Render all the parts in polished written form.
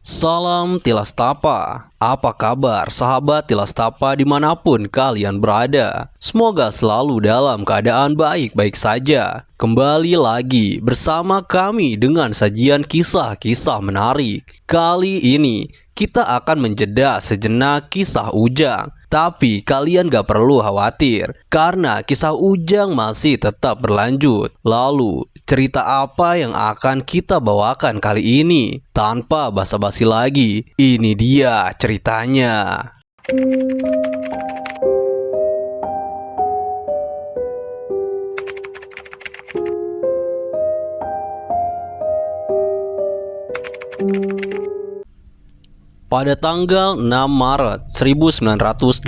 Salam Tilastapa. Apa kabar sahabat Tilastapa dimanapun kalian berada? Semoga selalu dalam keadaan baik-baik saja. Kembali lagi bersama kami dengan sajian kisah-kisah menarik. Kali ini kita akan menjeda sejenak kisah Ujang. Tapi kalian gak perlu khawatir, karena kisah Ujang masih tetap berlanjut. Lalu, cerita apa yang akan kita bawakan kali ini? Tanpa basa-basi lagi, ini dia ceritanya. Pada tanggal 6 Maret 1981,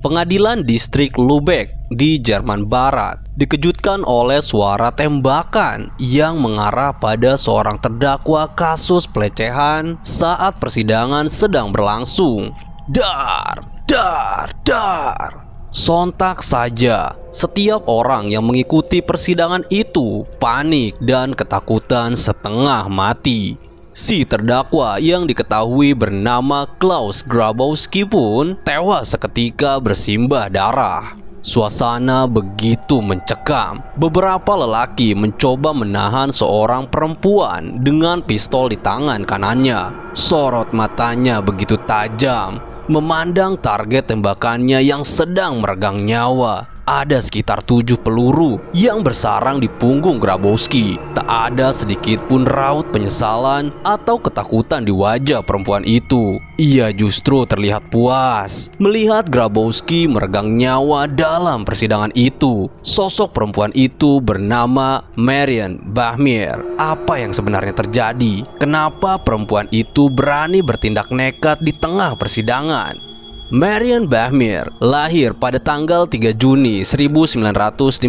Pengadilan Distrik Lübeck di Jerman Barat dikejutkan oleh suara tembakan yang mengarah pada seorang terdakwa kasus pelecehan saat persidangan sedang berlangsung. Dar, dar, dar. Sontak saja, setiap orang yang mengikuti persidangan itu panik dan ketakutan setengah mati. Si terdakwa yang diketahui bernama Klaus Grabowski pun tewas seketika bersimbah darah. Suasana begitu mencekam. Beberapa lelaki mencoba menahan seorang perempuan dengan pistol di tangan kanannya. Sorot matanya begitu tajam, memandang target tembakannya yang sedang meregang nyawa. Ada sekitar 7 peluru yang bersarang di punggung Grabowski. Tak ada sedikit pun raut penyesalan atau ketakutan di wajah perempuan itu. Ia justru terlihat puas melihat Grabowski meregang nyawa dalam persidangan itu. Sosok perempuan itu bernama Marian Bachmeier. Apa yang sebenarnya terjadi? Kenapa perempuan itu berani bertindak nekat di tengah persidangan? Marian Bachmeier lahir pada tanggal 3 Juni 1950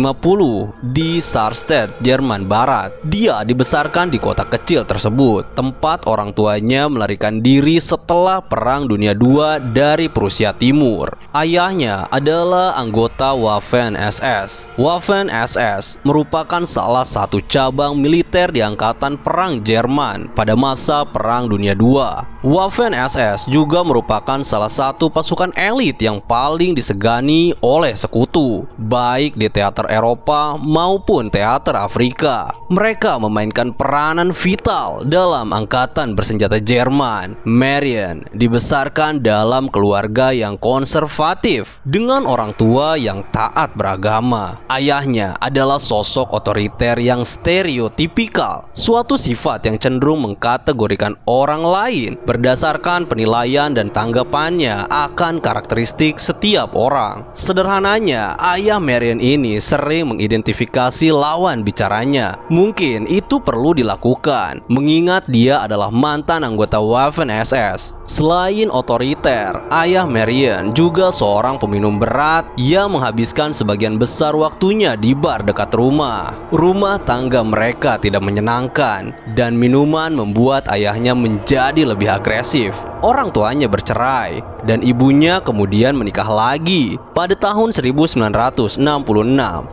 di Sarstedt, Jerman Barat. Dia dibesarkan di kota kecil tersebut, tempat orang tuanya melarikan diri setelah Perang Dunia II dari Prusia Timur. Ayahnya adalah anggota Waffen-SS. Waffen-SS merupakan salah satu cabang militer di Angkatan Perang Jerman pada masa Perang Dunia II. Waffen-SS juga merupakan salah satu pasukan elit yang paling disegani oleh sekutu, baik di teater Eropa maupun teater Afrika. Mereka memainkan peranan vital dalam angkatan bersenjata Jerman. Marian dibesarkan dalam keluarga yang konservatif dengan orang tua yang taat beragama. Ayahnya adalah sosok otoriter yang stereotipikal, suatu sifat yang cenderung mengkategorikan orang lain berdasarkan penilaian dan tanggapannya akan karakteristik setiap orang. Sederhananya, ayah Marian ini sering mengidentifikasi lawan bicaranya. Mungkin itu perlu dilakukan, mengingat dia adalah mantan anggota Waffen-SS. Selain otoriter, ayah Marian juga seorang peminum berat yang menghabiskan sebagian besar waktunya di bar dekat rumah. Rumah tangga mereka tidak menyenangkan, dan minuman membuat ayahnya menjadi lebih agresif. Orang tuanya bercerai, dan ibunya kemudian menikah lagi pada tahun 1966.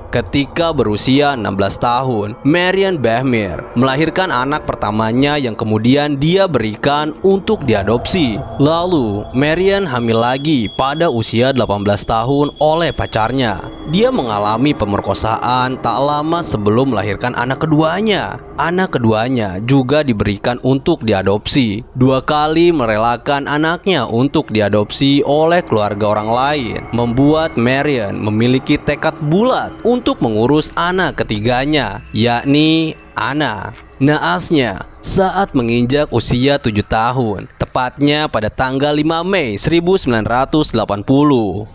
Ketika berusia 16 tahun, Marian Bachmeier melahirkan anak pertamanya yang kemudian dia berikan untuk diadopsi. Lalu, Marian hamil lagi pada usia 18 tahun oleh pacarnya. Dia mengalami pemerkosaan tak lama sebelum melahirkan anak keduanya. Anak keduanya juga diberikan untuk diadopsi. 2 kali merelakan anaknya untuk diadopsi oleh keluarga orang lain, membuat Marian memiliki tekad bulat untuk mengurus anak ketiganya, yakni Anna. Naasnya, saat menginjak usia 7 tahun, tepatnya pada tanggal 5 Mei 1980,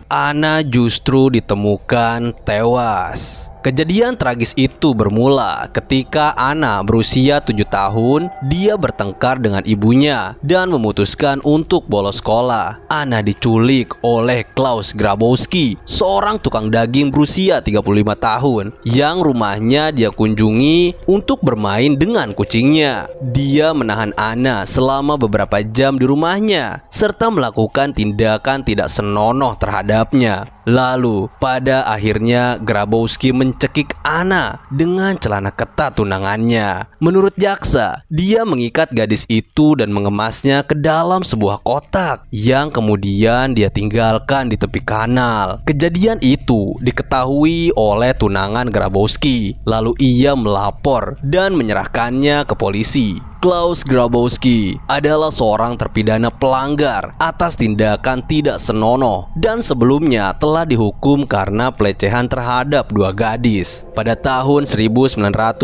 Anna justru ditemukan tewas. Kejadian tragis itu bermula ketika Anna berusia 7 tahun. Dia bertengkar dengan ibunya dan memutuskan untuk bolos sekolah. Anna diculik oleh Klaus Grabowski, seorang tukang daging berusia 35 tahun yang rumahnya dia kunjungi untuk bermain dengan kucingnya. Dia menahan Anna selama beberapa jam di rumahnya serta melakukan tindakan tidak senonoh terhadapnya. Lalu pada akhirnya Grabowski mencekik Anna dengan celana ketat tunangannya. Menurut jaksa, dia mengikat gadis itu dan mengemasnya ke dalam sebuah kotak yang kemudian dia tinggalkan di tepi kanal. Kejadian itu diketahui oleh tunangan Grabowski. Lalu ia melapor dan menyerahkannya ke polisi. Klaus Grabowski adalah seorang terpidana pelanggar atas tindakan tidak senonoh dan sebelumnya telah dihukum karena pelecehan terhadap dua gadis. Pada tahun 1976,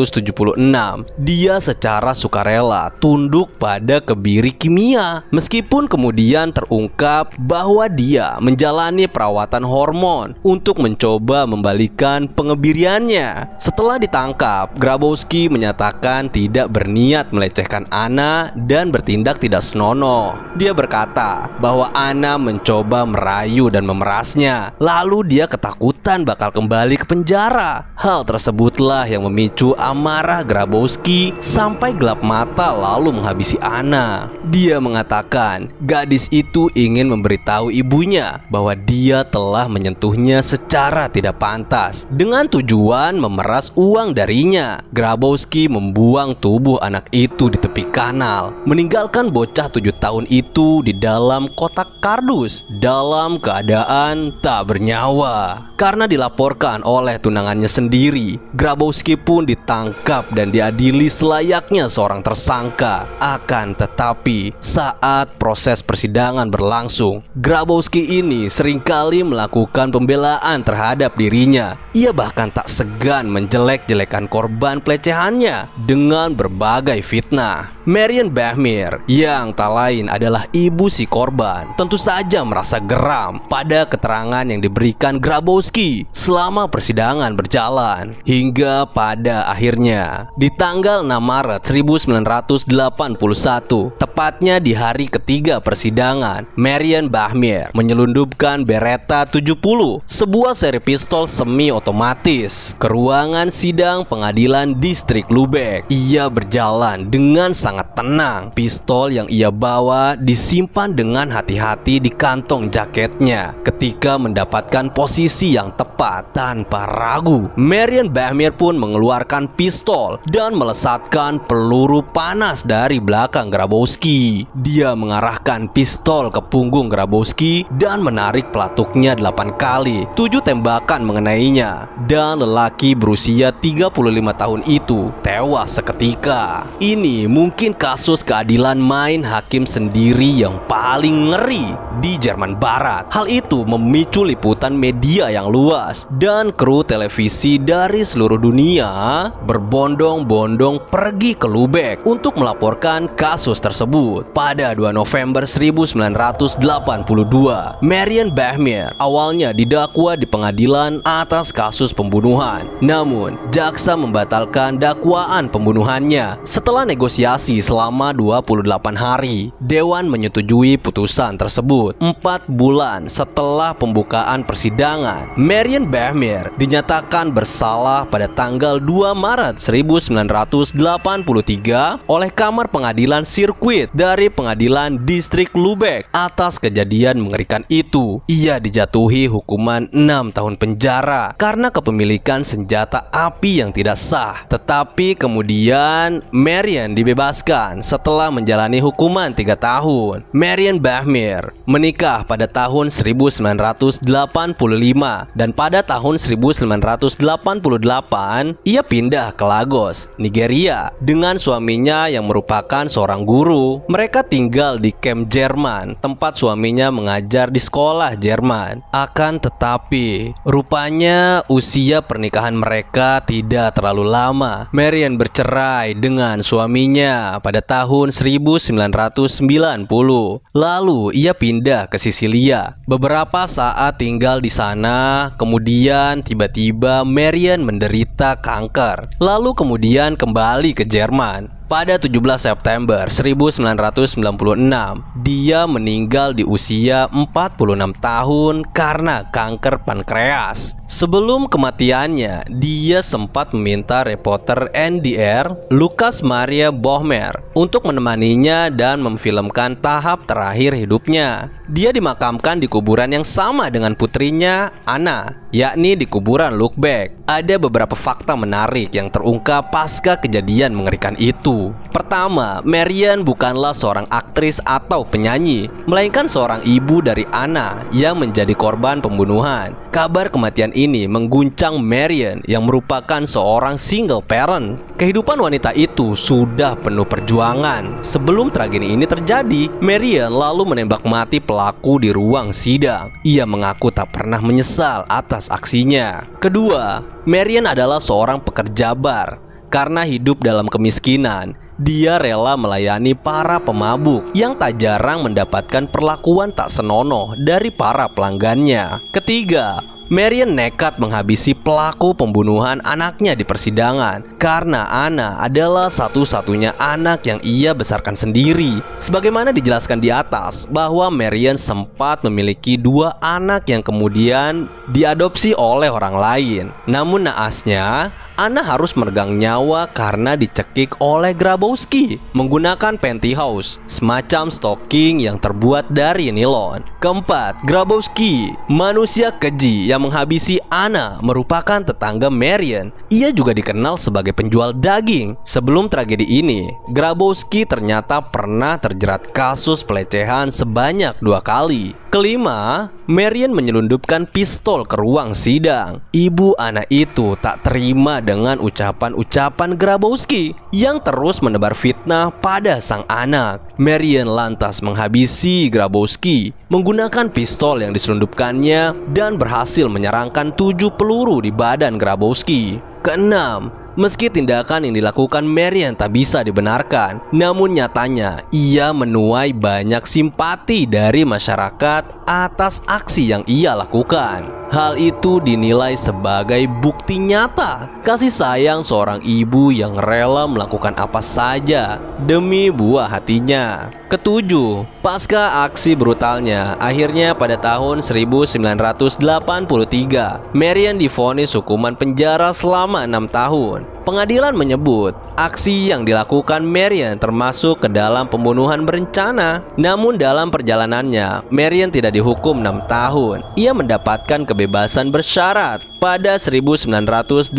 dia secara sukarela tunduk pada kebiri kimia meskipun kemudian terungkap bahwa dia menjalani perawatan hormon untuk mencoba membalikan pengebiriannya. Setelah ditangkap, Grabowski menyatakan tidak berniat melecehkan Anna dan bertindak tidak senonoh. Dia berkata bahwa Anna mencoba merayu dan memerasnya, lalu dia ketakutan bakal kembali ke penjara. Hal tersebutlah yang memicu amarah Grabowski sampai gelap mata lalu menghabisi Anna. Dia mengatakan gadis itu ingin memberitahu ibunya bahwa dia telah menyentuhnya secara tidak pantas dengan tujuan memeras uang darinya. Grabowski membuang tubuh anak itu di tepi kanal, meninggalkan bocah 7 tahun itu di dalam kotak kardus dalam keadaan tak bernyawa. Karena dilaporkan oleh tunangannya sendiri, Grabowski pun ditangkap dan diadili selayaknya seorang tersangka. Akan tetapi, saat proses persidangan berlangsung, Grabowski ini seringkali melakukan pembelaan terhadap dirinya. Ia bahkan tak segan menjelek-jelekan korban pelecehannya dengan berbagai fitnah. Marion Bachmeier yang tak lain adalah ibu si korban tentu saja merasa geram pada keterangan yang diberikan Grabowski selama persidangan berjalan. Hingga pada akhirnya di tanggal 6 Maret 1981, tepatnya di hari ketiga persidangan, Marion Bachmeier menyelundupkan Beretta 70, sebuah seri pistol semi otomatis, ke ruangan sidang pengadilan distrik Lübeck. Ia berjalan dengan sangat tenang. Pistol yang ia bawa disimpan dengan hati-hati di kantong jaketnya. Ketika mendapatkan posisi yang tepat tanpa ragu, Marion Bachmeier pun mengeluarkan pistol dan melesatkan peluru panas dari belakang Grabowski. Dia mengarahkan pistol ke punggung Grabowski dan menarik pelatuknya 8 kali. 7 tembakan mengenainya dan lelaki berusia 35 tahun itu tewas seketika. Ini mungkin kasus keadilan main hakim sendiri yang paling ngeri di Jerman Barat. Hal itu memicu liputan media yang luas dan kru televisi dari seluruh dunia berbondong-bondong pergi ke Lübeck untuk melaporkan kasus tersebut. Pada 2 November 1982, Marion Bachmeier awalnya didakwa di pengadilan atas kasus pembunuhan. Namun, jaksa membatalkan dakwaan pembunuhannya. Setelah negosiasi selama 28 hari, Dewan menyetujui putusan tersebut. 4 bulan setelah pembukaan persidangan, Marion Bachmeier dinyatakan bersalah pada tanggal 2 Maret 1983 oleh Kamar Pengadilan Sirkuit dari Pengadilan Distrik Lübeck atas kejadian mengerikan itu. Ia dijatuhi hukuman 6 tahun penjara karena kepemilikan senjata api yang tidak sah. Tetapi kemudian Marion dibebaskan setelah menjalani hukuman 3 tahun. Marion Bachmeier menikah pada tahun 1985 dan pada tahun 1988 ia pindah ke Lagos, Nigeria dengan suaminya yang merupakan seorang guru. Mereka tinggal di kamp Jerman, tempat suaminya mengajar di sekolah Jerman. Akan tetapi, rupanya usia pernikahan mereka tidak terlalu lama. Marion bercerai dengan suaminya pada tahun 1990. Lalu ia pindah ke Sisilia. Beberapa saat tinggal di sana, kemudian tiba-tiba Marion menderita kanker. Lalu kemudian kembali ke Jerman. Pada 17 September 1996, dia meninggal di usia 46 tahun karena kanker pankreas. Sebelum kematiannya, dia sempat meminta reporter NDR, Lukas Maria Bohmer, untuk menemaninya dan memfilmkan tahap terakhir hidupnya. Dia dimakamkan di kuburan yang sama dengan putrinya, Anna, yakni di kuburan Lübeck. Ada beberapa fakta menarik yang terungkap pasca kejadian mengerikan itu. Pertama, Marian bukanlah seorang aktris atau penyanyi, melainkan seorang ibu dari Anna yang menjadi korban pembunuhan. Kabar kematian ini mengguncang Marian yang merupakan seorang single parent. Kehidupan wanita itu sudah penuh perjuangan. Sebelum tragedi ini terjadi, Marian lalu menembak mati pelaku di ruang sidang. Ia mengaku tak pernah menyesal atas aksinya. Kedua, Marian adalah seorang pekerja bar. Karena hidup dalam kemiskinan, dia rela melayani para pemabuk yang tak jarang mendapatkan perlakuan tak senonoh dari para pelanggannya. Ketiga, Marian nekat menghabisi pelaku pembunuhan anaknya di persidangan karena Anna adalah satu-satunya anak yang ia besarkan sendiri. Sebagaimana dijelaskan di atas bahwa Marian sempat memiliki 2 anak yang kemudian diadopsi oleh orang lain. Namun naasnya, Anna harus meregang nyawa karena dicekik oleh Grabowski menggunakan pantyhose, semacam stocking yang terbuat dari nilon. Keempat, Grabowski, manusia keji yang menghabisi Anna, merupakan tetangga Marian. Ia juga dikenal sebagai penjual daging. Sebelum tragedi ini, Grabowski ternyata pernah terjerat kasus pelecehan sebanyak 2 kali. Kelima, Marian menyelundupkan pistol ke ruang sidang. Ibu Anna itu tak terima dengan ucapan-ucapan Grabowski yang terus menebar fitnah pada sang anak. Marian lantas menghabisi Grabowski menggunakan pistol yang diselundupkannya dan berhasil menyerangkan 7 peluru di badan Grabowski. Keenam, meski tindakan yang dilakukan Marian tak bisa dibenarkan, namun nyatanya ia menuai banyak simpati dari masyarakat atas aksi yang ia lakukan. Hal itu dinilai sebagai bukti nyata kasih sayang seorang ibu yang rela melakukan apa saja demi buah hatinya. Ketujuh, pasca aksi brutalnya, akhirnya pada tahun 1983, Marian divonis hukuman penjara selama 6 tahun. Pengadilan menyebut aksi yang dilakukan Marian termasuk ke dalam pembunuhan berencana. Namun dalam perjalanannya, Marian tidak dihukum 6 tahun. Ia mendapatkan kebebasan bersyarat pada 1985.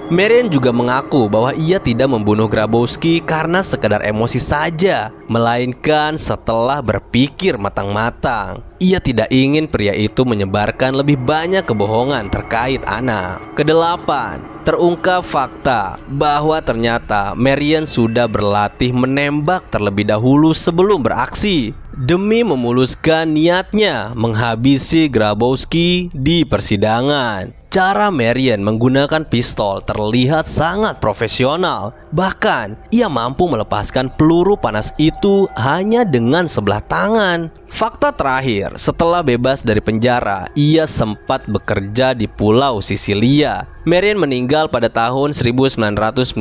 Marian juga mengaku bahwa ia tidak membunuh Grabowski karena sekedar emosi saja, melainkan setelah berpikir matang-matang. Ia tidak ingin pria itu menyebarkan lebih banyak kebohongan terkait Anna. Kedelapan, terungkap fakta bahwa ternyata Marian sudah berlatih menembak terlebih dahulu sebelum beraksi demi memuluskan niatnya menghabisi Grabowski di persidangan. Cara Marian menggunakan pistol terlihat sangat profesional. Bahkan, ia mampu melepaskan peluru panas itu hanya dengan sebelah tangan. Fakta terakhir, setelah bebas dari penjara, ia sempat bekerja di Pulau Sisilia. Marian meninggal pada tahun 1996.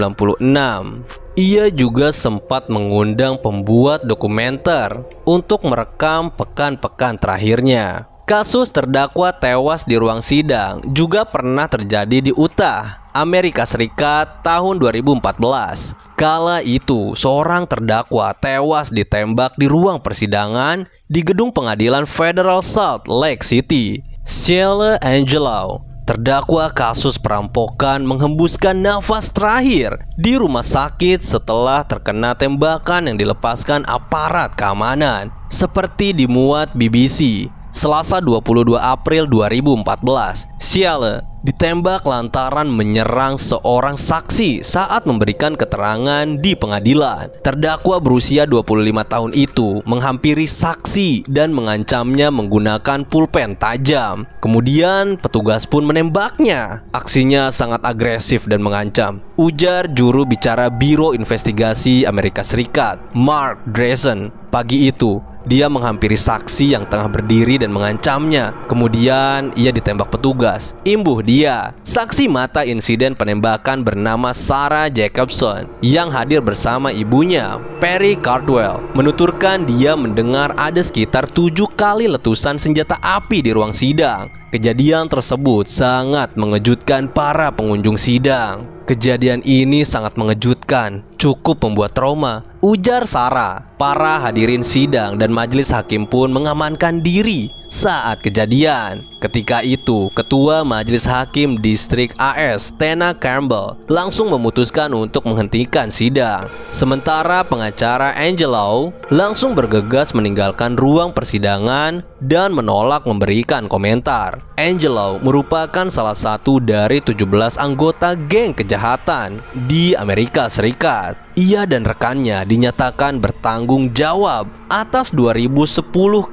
Ia juga sempat mengundang pembuat dokumenter untuk merekam pekan-pekan terakhirnya. Kasus terdakwa tewas di ruang sidang juga pernah terjadi di Utah, Amerika Serikat tahun 2014. Kala itu, seorang terdakwa tewas ditembak di ruang persidangan di gedung pengadilan Federal Salt Lake City. Sheila Angelo, terdakwa kasus perampokan, menghembuskan nafas terakhir di rumah sakit setelah terkena tembakan yang dilepaskan aparat keamanan, seperti dimuat BBC. Selasa 22 April 2014, Sheila ditembak lantaran menyerang seorang saksi saat memberikan keterangan di pengadilan. Terdakwa berusia 25 tahun itu menghampiri saksi dan mengancamnya menggunakan pulpen tajam. Kemudian petugas pun menembaknya. Aksinya sangat agresif dan mengancam, ujar juru bicara Biro Investigasi Amerika Serikat, Mark Dreesen. Pagi itu, Dia menghampiri saksi yang tengah berdiri dan mengancamnya. Kemudian ia ditembak petugas. Imbuh dia. Saksi mata insiden penembakan bernama Sarah Jacobson yang hadir bersama ibunya, Perry Cardwell, menuturkan dia mendengar ada sekitar 7 kali letusan senjata api di ruang sidang. Kejadian tersebut sangat mengejutkan para pengunjung sidang. Kejadian ini sangat mengejutkan, cukup membuat trauma, ujar Sarah. Para hadirin sidang dan majelis hakim pun mengamankan diri saat kejadian. Ketika itu, Ketua Majelis Hakim Distrik AS, Tena Campbell, langsung memutuskan untuk menghentikan sidang. Sementara pengacara Angelo langsung bergegas meninggalkan ruang persidangan dan menolak memberikan komentar. Angelo merupakan salah satu dari 17 anggota geng kejahatan di Amerika Serikat. Ia dan rekannya dinyatakan bertanggung jawab atas 2010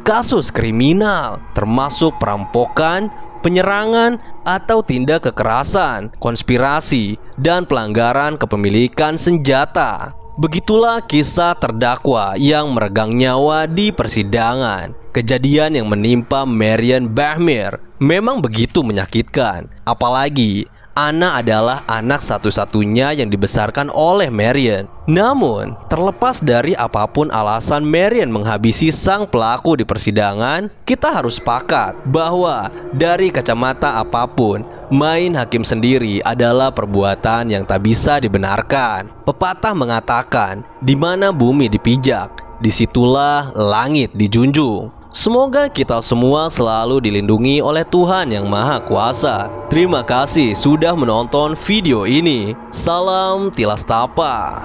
kasus kriminal, termasuk perampokan, penyerangan atau tindak kekerasan, konspirasi, dan pelanggaran kepemilikan senjata. Begitulah kisah terdakwa yang meregang nyawa di persidangan. Kejadian yang menimpa Marion Bahmir memang begitu menyakitkan. Apalagi Anna adalah anak satu-satunya yang dibesarkan oleh Marion. Namun, terlepas dari apapun alasan Marion menghabisi sang pelaku di persidangan, kita harus sepakat bahwa dari kacamata apapun, main hakim sendiri adalah perbuatan yang tak bisa dibenarkan. Pepatah mengatakan, di mana bumi dipijak, disitulah langit dijunjung. Semoga kita semua selalu dilindungi oleh Tuhan Yang Maha Kuasa. Terima kasih sudah menonton video ini. Salam Tilas Tapa.